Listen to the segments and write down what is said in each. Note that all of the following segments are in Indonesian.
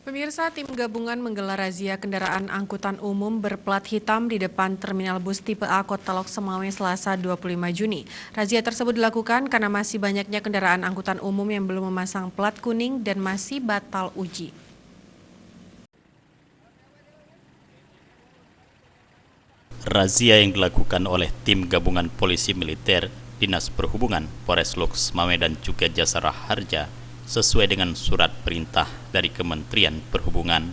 Pemirsa, tim gabungan menggelar razia kendaraan angkutan umum berplat hitam di depan Terminal Bus Tipe A Kota Lok Semawe Selasa 25 Juni. Razia tersebut dilakukan karena masih banyaknya kendaraan angkutan umum yang belum memasang plat kuning dan masih batal uji. Razia yang dilakukan oleh tim gabungan polisi militer, Dinas Perhubungan, Polres Lok Semawe dan juga Jasara Harja sesuai dengan surat perintah dari Kementerian Perhubungan.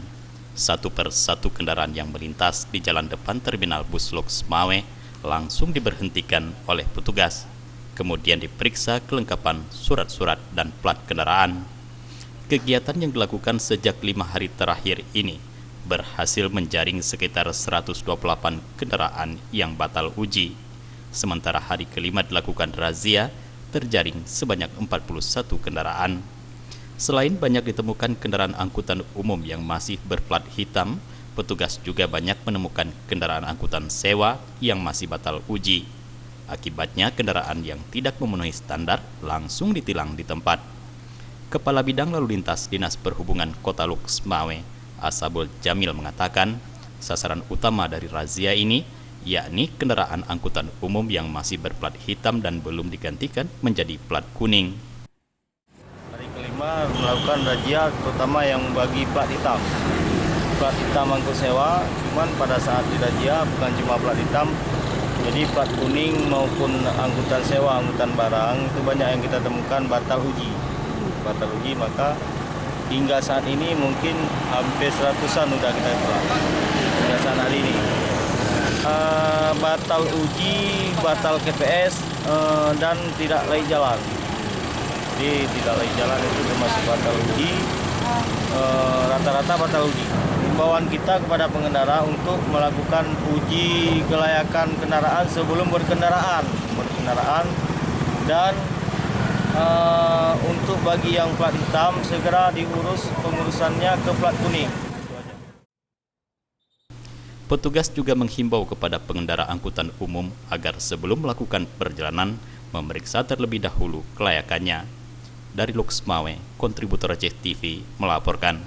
Satu persatu kendaraan yang melintas di jalan depan Terminal Bus Lok Semawe langsung diberhentikan oleh petugas. Kemudian diperiksa kelengkapan surat-surat dan plat kendaraan. Kegiatan yang dilakukan sejak 5 hari terakhir ini berhasil menjaring sekitar 128 kendaraan yang batal uji. Sementara hari kelima dilakukan razia, terjaring sebanyak 41 kendaraan. Selain banyak ditemukan kendaraan angkutan umum yang masih berplat hitam, petugas juga banyak menemukan kendaraan angkutan sewa yang masih batal uji. Akibatnya kendaraan yang tidak memenuhi standar langsung ditilang di tempat. Kepala Bidang Lalu Lintas Dinas Perhubungan Kota Lok Semawe, Asabul Jamil mengatakan, sasaran utama dari razia ini yakni kendaraan angkutan umum yang masih berplat hitam dan belum digantikan menjadi plat kuning. Hari kelima melakukan razia terutama yang bagi plat hitam. Plat hitam angkut sewa, cuman pada saat di razia bukan cuma plat hitam, jadi plat kuning maupun angkutan sewa, angkutan barang itu banyak yang kita temukan batal uji. Batal uji, maka hingga saat ini mungkin hampir 100-an udah kita keluar hingga saat hari ini. Batal uji, batal KPS, dan tidak layak jalan. Jadi tidak layak jalan itu termasuk batal uji, rata-rata batal uji. Himbauan kita kepada pengendara untuk melakukan uji kelayakan kendaraan sebelum berkendaraan dan untuk bagi yang plat hitam segera diurus pengurusannya ke plat kuning. Petugas juga menghimbau kepada pengendara angkutan umum agar sebelum melakukan perjalanan memeriksa terlebih dahulu kelayakannya. Dari Lok Semawe, kontributor Aceh TV melaporkan.